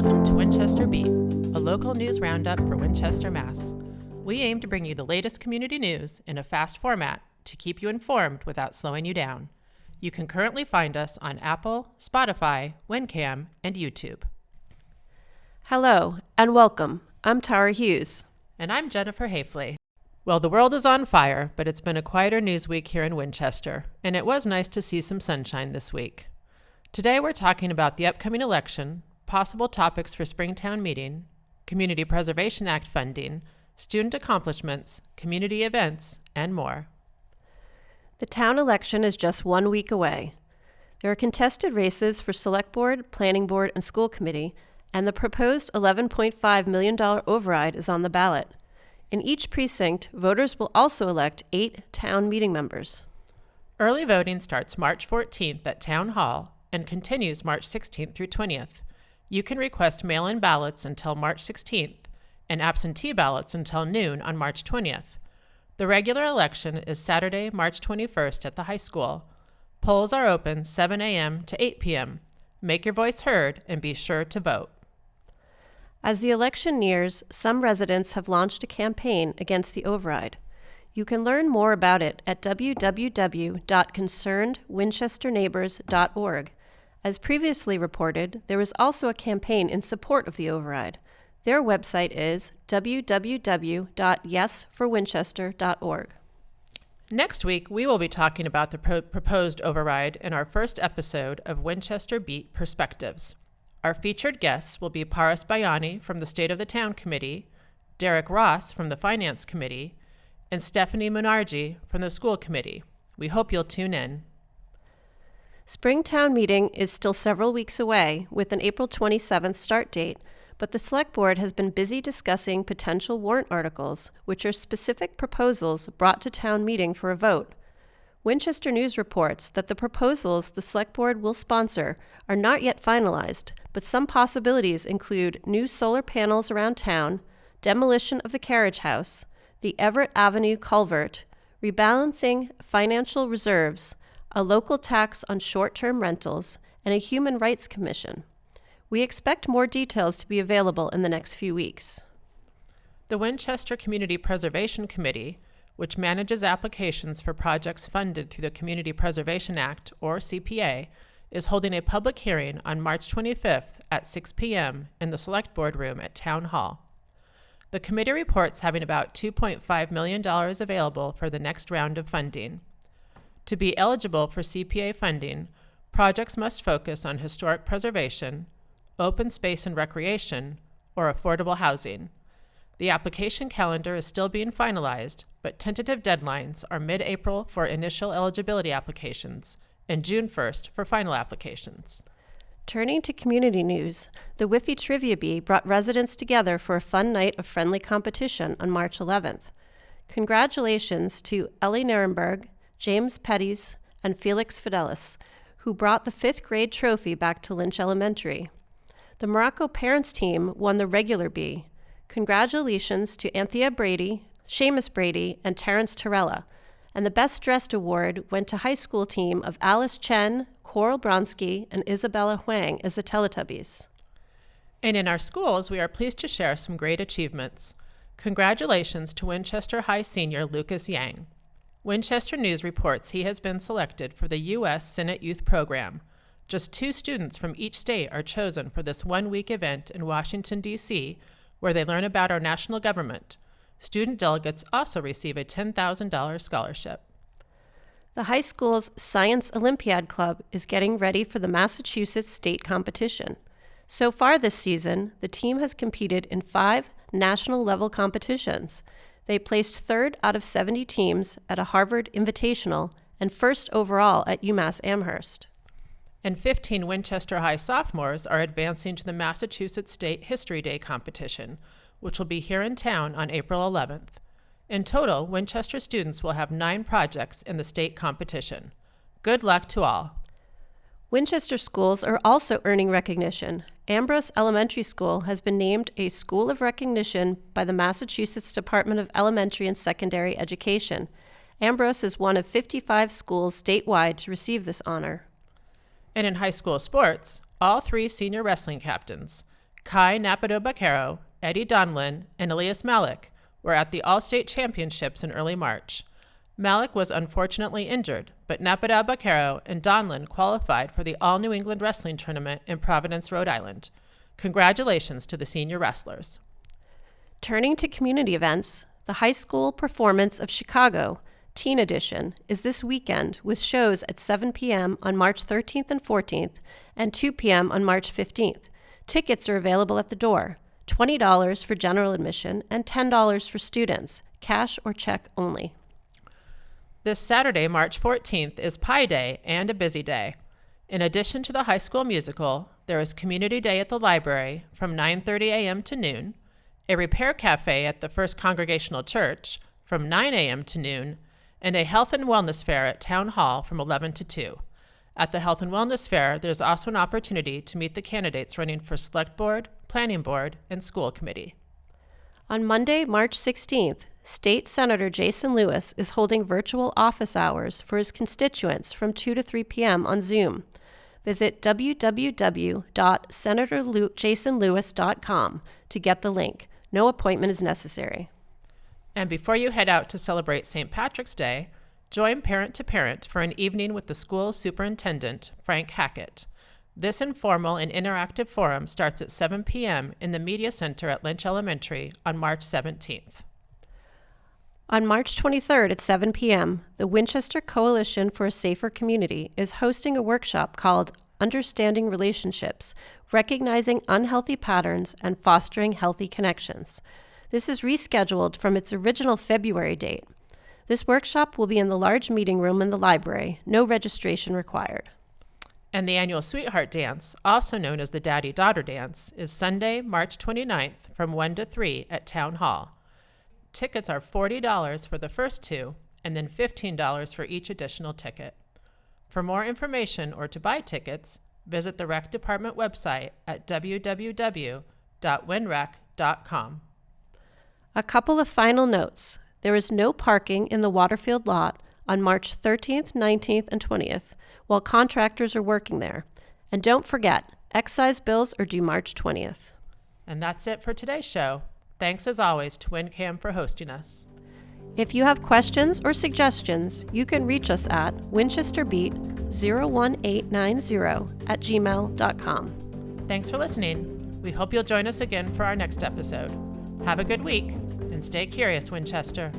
Welcome to Winchester Beat, a local news roundup for Winchester, Mass. We aim to bring you the latest community news in a fast format to keep you informed without slowing you down. You can currently find us on Apple, Spotify, WinCam, and YouTube. Hello, and welcome. I'm Tara Hughes. And I'm Jennifer Hafley. Well, the world is on fire, but it's been a quieter news week here in Winchester, and it was nice to see some sunshine this week. Today we're talking about the upcoming election, possible topics for Springtown meeting, Community Preservation Act funding, student accomplishments, community events, and more. The town election is just 1 week away. There are contested races for Select Board, Planning Board, and School Committee, and the proposed $11.5 million override is on the ballot. In each precinct, voters will also elect 8 town meeting members. Early voting starts March 14th at Town Hall and continues March 16th through 20th. You can request mail-in ballots until March 16th and absentee ballots until noon on March 20th. The regular election is Saturday, March 21st at the high school. Polls are open 7 a.m. to 8 p.m. Make your voice heard and be sure to vote. As the election nears, some residents have launched a campaign against the override. You can learn more about it at www.concernedwinchesterneighbors.org. As previously reported, there is also a campaign in support of the override. Their website is www.yesforwinchester.org. Next week, we will be talking about the proposed override in our first episode of Winchester Beat Perspectives. Our featured guests will be Paras Bayani from the State of the Town Committee, Derek Ross from the Finance Committee, and Stephanie Munarji from the School Committee. We hope you'll tune in. Springtown meeting is still several weeks away with an April 27th start date, but the Select Board has been busy discussing potential warrant articles, which are specific proposals brought to town meeting for a vote. Winchester News reports that the proposals the Select Board will sponsor are not yet finalized, but some possibilities include new solar panels around town, demolition of the carriage house, the Everett Avenue culvert, rebalancing financial reserves, a local tax on short-term rentals, and a human rights commission. We expect more details to be available in the next few weeks. The Winchester Community Preservation Committee, which manages applications for projects funded through the Community Preservation Act, or CPA, is holding a public hearing on March 25th at 6 p.m. in the Select Board room at Town Hall. The committee reports having about $2.5 million available for the next round of funding. To be eligible for CPA funding, projects must focus on historic preservation, open space and recreation, or affordable housing. The application calendar is still being finalized, but tentative deadlines are mid-April for initial eligibility applications and June 1st for final applications. Turning to community news, the Whiffy Trivia Bee brought residents together for a fun night of friendly competition on March 11th. Congratulations to Ellie Nirenberg, James Petties, and Felix Fidelis, who brought the 5th grade trophy back to Lynch Elementary. The Morocco Parents team won the regular bee. Congratulations to Anthea Brady, Seamus Brady, and Terrence Torella. And the Best Dressed Award went to high school team of Alice Chen, Coral Bronsky, and Isabella Huang as the Teletubbies. And in our schools, we are pleased to share some great achievements. Congratulations to Winchester High senior Lucas Yang. Winchester News reports he has been selected for the U.S. Senate Youth Program. Just 2 students from each state are chosen for this 1-week event in Washington, D.C., where they learn about our national government. Student delegates also receive a $10,000 scholarship. The high school's Science Olympiad Club is getting ready for the Massachusetts state competition. So far this season, the team has competed in 5 national-level competitions. They placed 3rd out of 70 teams at a Harvard Invitational and 1st overall at UMass Amherst. And 15 Winchester High sophomores are advancing to the Massachusetts State History Day competition, which will be here in town on April 11th. In total, Winchester students will have 9 projects in the state competition. Good luck to all. Winchester schools are also earning recognition. Ambrose Elementary School has been named a School of Recognition by the Massachusetts Department of Elementary and Secondary Education. Ambrose is one of 55 schools statewide to receive this honor. And in high school sports, all 3 senior wrestling captains, Kai Napido-Baquero, Eddie Donlin, and Elias Malik were at the All-State Championships in early March. Malik was unfortunately injured, but Napido-Baquero and Donlin qualified for the All-New England Wrestling Tournament in Providence, Rhode Island. Congratulations to the senior wrestlers. Turning to community events, the High School Performance of Chicago, Teen Edition, is this weekend with shows at 7 p.m. on March 13th and 14th and 2 p.m. on March 15th. Tickets are available at the door, $20 for general admission and $10 for students, cash or check only. This Saturday, March 14th, is Pi Day and a busy day. In addition to the high school musical, there is Community Day at the library from 9:30 a.m. to noon, a repair cafe at the First Congregational Church from 9 a.m. to noon, and a health and wellness fair at Town Hall from 11 to 2. At the Health and Wellness Fair, there's also an opportunity to meet the candidates running for Select Board, Planning Board, and School Committee. On Monday, March 16th, State Senator Jason Lewis is holding virtual office hours for his constituents from 2 to 3 p.m. on Zoom. Visit www.senatorjasonlewis.com to get the link. No appointment is necessary. And before you head out to celebrate St. Patrick's Day, join Parent to Parent for an evening with the school superintendent, Frank Hackett. This informal and interactive forum starts at 7 p.m. in the Media Center at Lynch Elementary on March 17th. On March 23rd at 7 p.m., the Winchester Coalition for a Safer Community is hosting a workshop called Understanding Relationships, Recognizing Unhealthy Patterns and Fostering Healthy Connections. This is rescheduled from its original February date. This workshop will be in the large meeting room in the library, no registration required. And the annual Sweetheart Dance, also known as the Daddy-Daughter Dance, is Sunday, March 29th from 1 to 3 at Town Hall. Tickets are $40 for the first two, and then $15 for each additional ticket. For more information or to buy tickets, visit the Rec Department website at www.winrec.com. A couple of final notes. There is no parking in the Waterfield lot on March 13th, 19th, and 20th, while contractors are working there. And don't forget, excise bills are due March 20th. And that's it for today's show. Thanks as always to WinCam for hosting us. If you have questions or suggestions, you can reach us at winchesterbeat01890@gmail.com. Thanks for listening. We hope you'll join us again for our next episode. Have a good week, and stay curious, Winchester.